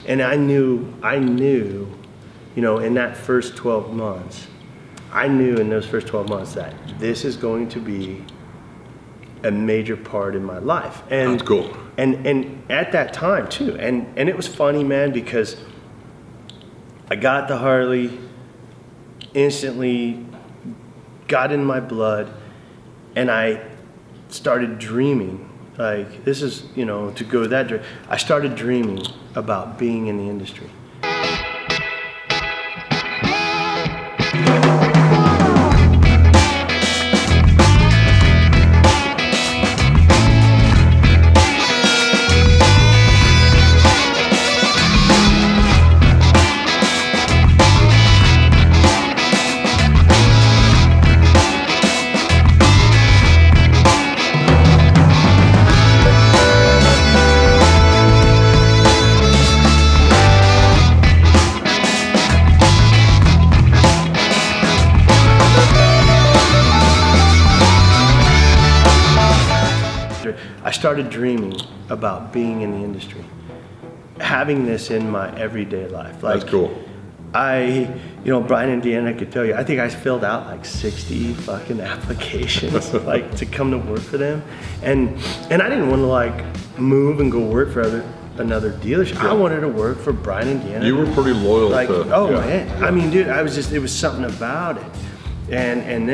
And I knew, you know, in that first 12 months, I knew in those first 12 months that this is going to be a major part in my life. And that's cool. And at that time too, and it was funny, man, because I got the Harley, instantly got in my blood, and I started dreaming, like, this is, you know, to go that direction. I started dreaming about being in the industry. I started dreaming about being in the industry, having this in my everyday life. Like, that's cool. You know, Brian and Deanna could tell you, I think I filled out like 60 fucking applications, like, to come to work for them. And I didn't want to like move and go work for another dealership. Yeah. I wanted to work for Brian and Deanna. You were pretty loyal like, to, oh man. Yeah. I mean, dude, it was something about it. And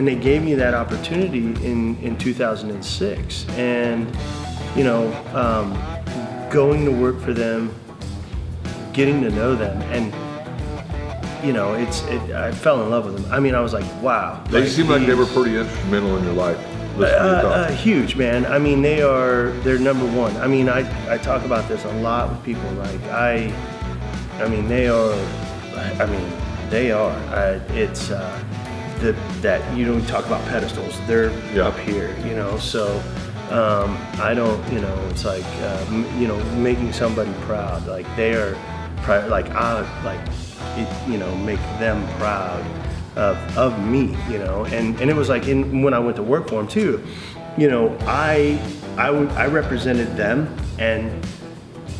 they gave me that opportunity in 2006, and you know, going to work for them, getting to know them, and you know, I fell in love with them. I mean, I was like, wow. They seem like they were pretty instrumental in your life. Huge, man. I mean, they're number one. I mean, I talk about this a lot with people. Like, I mean, they are. It's that you don't talk about pedestals. They're up here, you know. So I don't, you know. It's like you know, making somebody proud. Like they are, like you know, make them proud of me, you know. And it was like when I went to work for them too, you know, I represented them and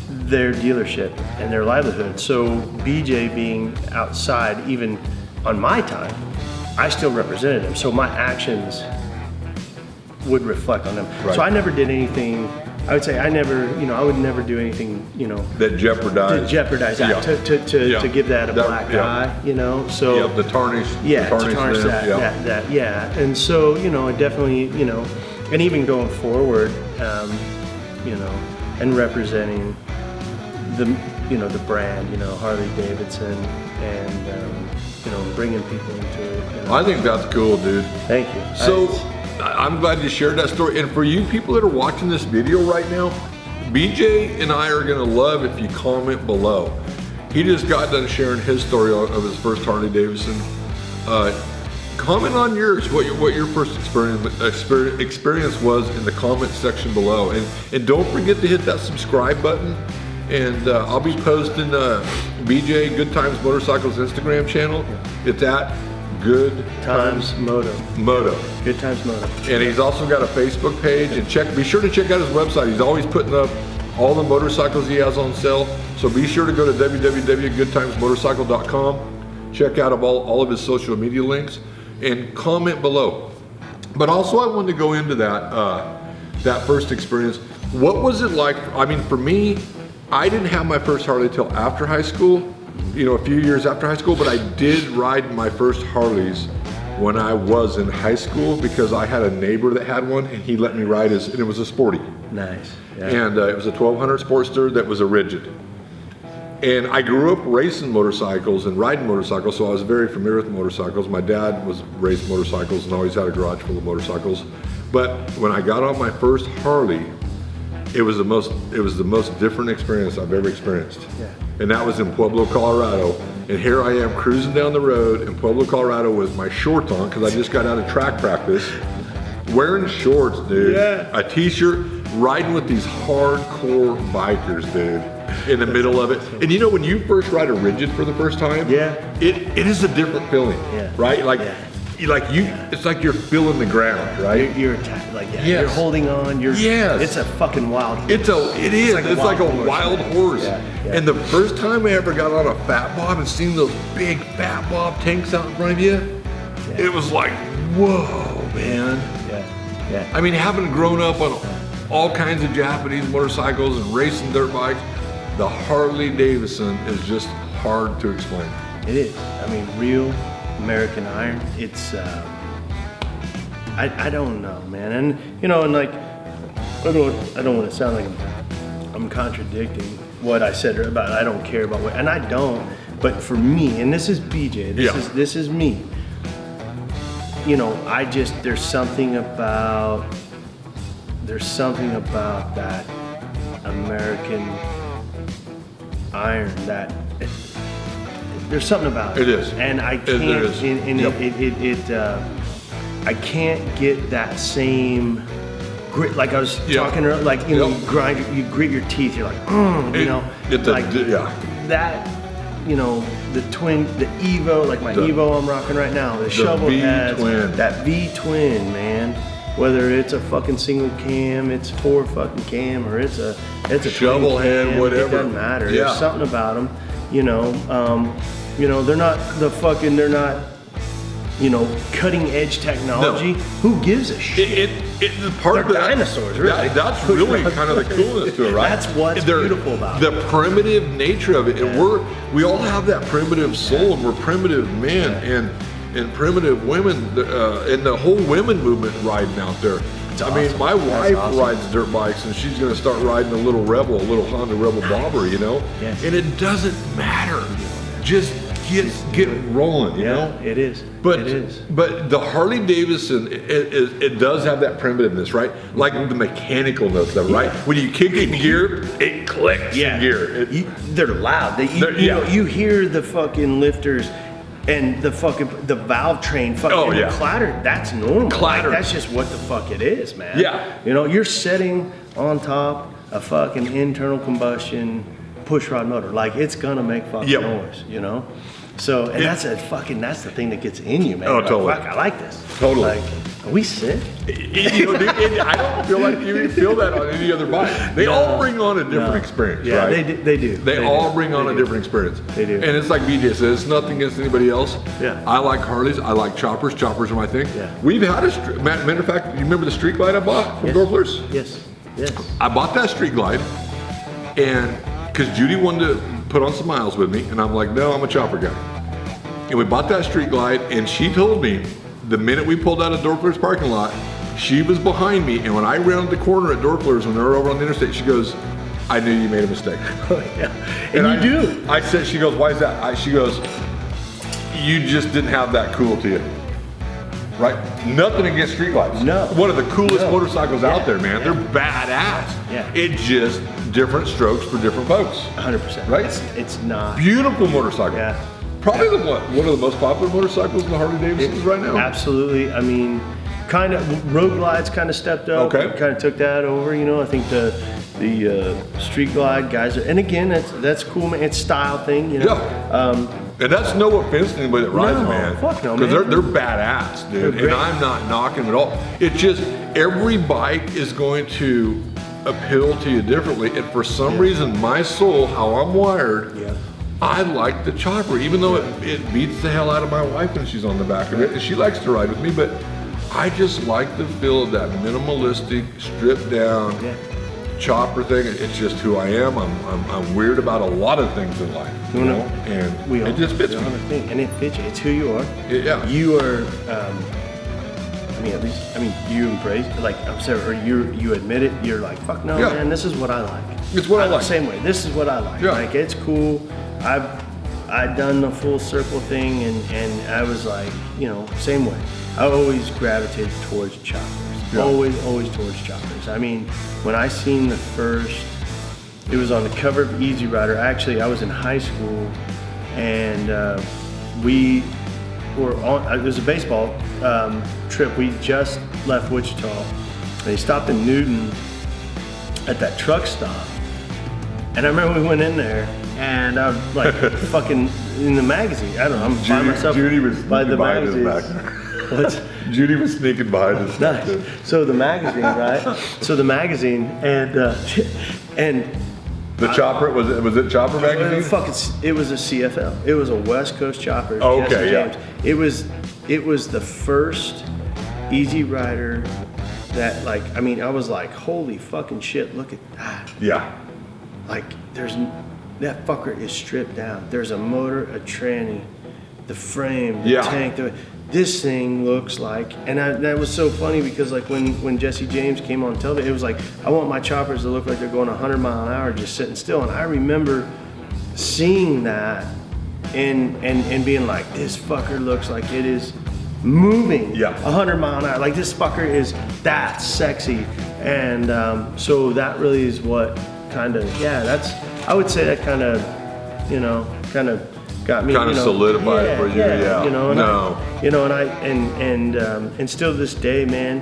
their dealership and their livelihood. So BJ being outside, even on my time, I still represented him. So my actions would reflect on them. Right. So I never did anything. I would say I would never do anything, you know, that jeopardized that, to give that a black eye, you know. So the tarnish, to tarnish that. And so, you know, it definitely, you know, and even going forward, you know, and representing the, you know, the brand, you know, Harley Davidson, and you know, bringing people into it. You know. I think that's cool, dude. Thank you. So I'm glad you shared that story. And for you people that are watching this video right now, BJ and I are gonna love if you comment below. He just got done sharing his story of his first Harley Davidson. Comment on yours, what your first experience was in the comment section below. And don't forget to hit that subscribe button. And I'll be posting BJ Good Times Motorcycles Instagram channel. It's at Good Times Moto. Good Times Moto. And he's also got a Facebook page. And be sure to check out his website. He's always putting up all the motorcycles he has on sale. So be sure to go to www.goodtimesmotorcycle.com. Check out all of his social media links and comment below. But also I wanted to go into that first experience. What was it like? I mean, for me, I didn't have my first Harley till after high school, you know, a few years after high school, but I did ride my first Harleys when I was in high school because I had a neighbor that had one and he let me ride and it was a Sporty. Nice. Yeah. And it was a 1200 Sportster that was a rigid. And I grew up racing motorcycles and riding motorcycles, so I was very familiar with motorcycles. My dad was raced motorcycles and always had a garage full of motorcycles. But when I got on my first Harley, it was the most different experience I've ever experienced. Yeah. And that was in Pueblo, Colorado. And here I am cruising down the road in Pueblo, Colorado with my shorts on because I just got out of track practice. Wearing shorts, dude. Yeah. A t-shirt, riding with these hardcore bikers, dude, in the middle of it. And you know, when you first ride a rigid for the first time, it is a different feeling, right? Like, it's like you're feeling the ground, right? You're attacked, like you're holding on. It's a fucking wild horse. It's like a wild horse. Yeah. And the first time I ever got on a fat bob and seen those big fat bob tanks out in front of you, it was like, whoa, man. Yeah. I mean, having grown up on all kinds of Japanese motorcycles and racing dirt bikes, the Harley Davidson is just hard to explain. It is. I mean, real American iron. It's I don't know, man. And and like I don't want to sound like I'm contradicting what I said about I don't care about what, and I don't. But for me, and this is BJ. This is me. There's something about that American iron that there's something about it. It is, and I can't. I can't get that same grit. Like I was talking earlier, like you grit your teeth. You're like, that. The twin, the Evo, like my Evo I'm rocking right now, the shovel heads, that V-twin, man. Whether it's a fucking single cam, it's 4 fucking cam, or it's a shovel head, cam, whatever. It doesn't matter. Yeah. There's something about them, they're not cutting edge technology. No. Who gives a shit? It's part of dinosaurs, really. That's really kind of the coolness to it, right? That's what's beautiful about it. The primitive nature of it. And we all have that primitive soul, and we're primitive men and primitive women, and the whole women movement riding out there. I mean, my wife rides dirt bikes, and she's going to start riding a little Honda Rebel bobber, Yes. And it doesn't matter. Just get rolling, It is. But it is. But the Harley Davidson, it does have that primitiveness, right? Like the mechanicalness of it, right? When you kick it in gear, it clicks in gear. They're loud. You hear the fucking lifters and the valve train fucking clatter. That's normal. Clatter. Like, that's just what the fuck it is, man. Yeah. You're sitting on top of fucking internal combustion push rod motor. Like, it's gonna make fucking noise, So, and that's the thing that gets in you, man. Oh, totally. Fuck, I like this. Totally. Like, are we sick? I don't feel like you feel that on any other bike. They all bring on a different experience, right? They do. They all bring on a different experience. They do. And it's like BJ says, it's nothing against anybody else. Yeah. I like Harleys. I like choppers. Choppers are my thing. Yeah. We've had matter of fact, you remember the Street Glide I bought from Dorfler's? Yes. I bought that Street Glide, and because Judy wanted to put on some miles with me, and I'm like, no, I'm a chopper guy. And we bought that Street Glide, and she told me the minute we pulled out of Dorfler's parking lot, she was behind me, and when I rounded the corner at Dorfler's when they were over on the interstate, she goes, I knew you made a mistake. And you do. I said, she goes, why is that? She goes, you just didn't have that cool to you. Right? Nothing against Street Glides. No. One of the coolest motorcycles out there, man. They're badass. Yeah. It just different strokes for different folks. 100%. Right? It's not. Beautiful motorcycle. Yeah. Probably one of the most popular motorcycles in the Harley Davidsons right now. Absolutely. I mean, kind of Road Glides kind of stepped up. Okay. Kind of took that over. I think the Street Glide guys are, and again, that's cool, man. It's style thing. Yeah. And that's no offense to anybody that rides, man. Fuck no, man. Because they're badass, dude. And I'm not knocking them at all. It's just every bike is going to appeal to you differently. And for some reason, my soul, how I'm wired, I like the chopper, even though it beats the hell out of my wife when she's on the back of it. And she likes to ride with me, but I just like the feel of that minimalistic, stripped down chopper thing. It's just who I am. I'm weird about a lot of things in life, and it just fits me. And it fits you. It's who you are. Yeah. You are. You embrace, like I'm saying, or you admit it. You're like, fuck no, man. This is what I like. It's what I like. Same way. This is what I like. Yeah. Like, it's cool. I've done the full circle thing, and I was like, same way. I always gravitated towards choppers. Yeah. Always towards choppers. I mean, when I seen the first, it was on the cover of Easy Rider. Actually, I was in high school, and we were on. It was a baseball trip. We just left Wichita, and they stopped in Newton at that truck stop. And I remember we went in there, and I was like fucking in the magazine. I don't know. I'm by myself. Judy was by the magazine. What's Judy was sneaking behind us. nice? So the magazine, right? So the magazine and The Chopper, was it Chopper magazine? It was a CFL. It was a West Coast Chopper. Oh, okay, Jesse yeah. James. It was the first Easy Rider that, like, I mean, I was like, holy fucking shit, look at that. Yeah. Like, that fucker is stripped down. There's a motor, a tranny, the frame, the tank. This thing looks like, and that was so funny because like when Jesse James came on television, it was like, I want my choppers to look like they're going 100 mile an hour just sitting still. And I remember seeing that and being like, this fucker looks like it is moving 100 mile an hour. Like, this fucker is that sexy. And so that really is what kind of, I would say that kind of, got me kind of solidified it for you, and still to this day, man,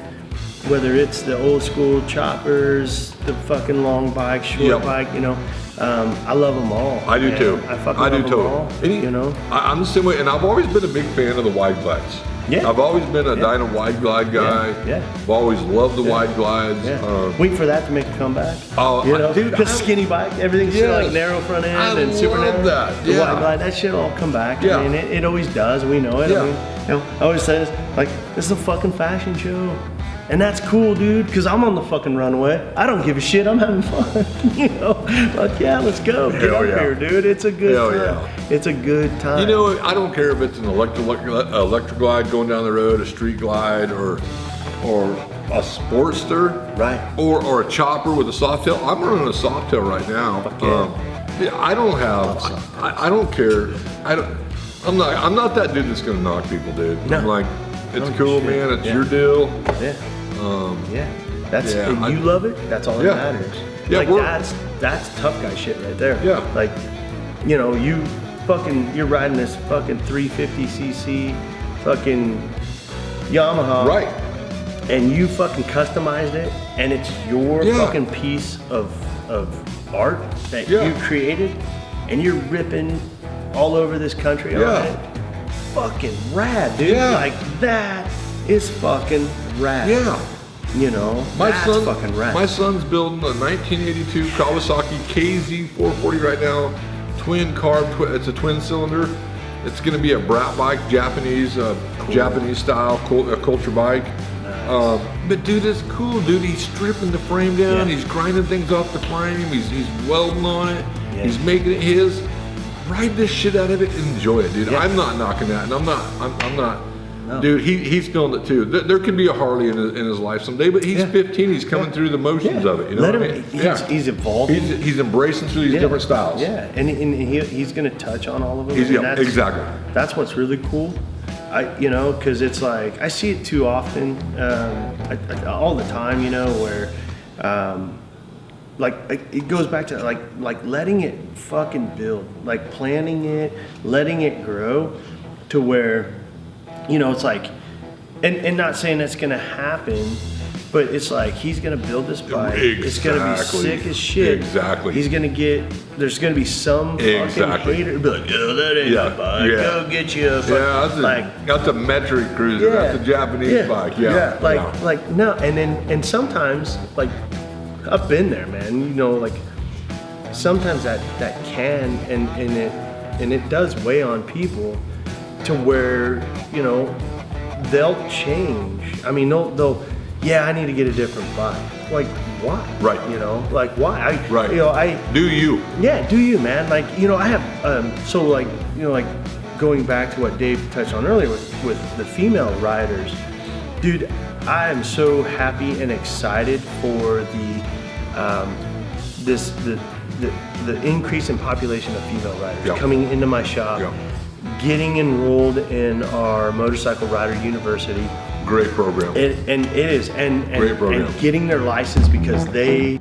whether it's the old school choppers, the fucking long bike, short bike, I love them all. I do too. I fucking love them all. I'm the same way, and I've always been a big fan of the wide glides. Yeah. I've always been a Dyna wide glide guy. I've always loved the wide glides. Wait for that to make a comeback. Dude, the skinny bike, everything's like narrow front end and super narrow. That. The wide glide, that shit all come back. I mean, it always does. We know it. I mean, I always say this, like, this is a fucking fashion show. And that's cool, dude, because I'm on the fucking runway. I don't give a shit. I'm having fun. Like, let's go. Get up here, dude. It's a good time. It's a good time. I don't care if it's an electric glide going down the road, a street glide, or a Sportster, right? Or a chopper with a soft tail. I'm running a soft tail right now. I don't have. I don't care. I'm not that dude that's gonna knock people, dude. No. I'm like, it's cool, man. It's your deal. That's and you love it. That's all that matters. Yeah, like that's tough guy shit right there. Yeah. Like, you're riding this fucking 350cc fucking Yamaha. Right. And you fucking customized it, and it's your fucking piece of art that you created, and you're ripping all over this country on it. Fucking rad, dude. Like, that is fucking rad. That's fucking rad. My son's building a 1982 Kawasaki KZ440 right now. Twin carb, it's a twin cylinder. It's gonna be a brat bike, Japanese style, culture bike. But dude, it's cool, dude. He's stripping the frame down. He's grinding things off the frame. He's welding on it. He's making it his. Ride this shit out of it and enjoy it, dude. I'm not knocking that, and I'm not. No. Dude, he's feeling it too. There could be a Harley in his life someday, but he's 15. He's coming through the motions of it. You know what I mean? He's evolving. He's embracing through these different styles. Yeah, and he's going to touch on all of them. Exactly. That's what's really cool. Because it's like, I see it too often, all the time. Where. Like, it goes back to like letting it fucking build, like planning it, letting it grow to where, it's like, and not saying that's gonna happen, but it's like, he's gonna build this bike. Exactly. It's gonna be sick as shit. Exactly. He's gonna there's gonna be some fucking hater be like, that ain't a bike. Go get you a fucking, that's a metric cruiser. That's a Japanese bike. Like no, and sometimes, like, I've been there, man. Like, sometimes that can and it does weigh on people to where they'll change. I mean, they'll I need to get a different bike. Like, why? Right. Like, why? Do you? Yeah, do you, man? Like, I have like going back to what Dave touched on earlier with the female riders, dude. I am so happy and excited for the increase in population of female riders coming into my shop, getting enrolled in our Motorcycle Rider University. Great program. And it is, and great program. And getting their license because they.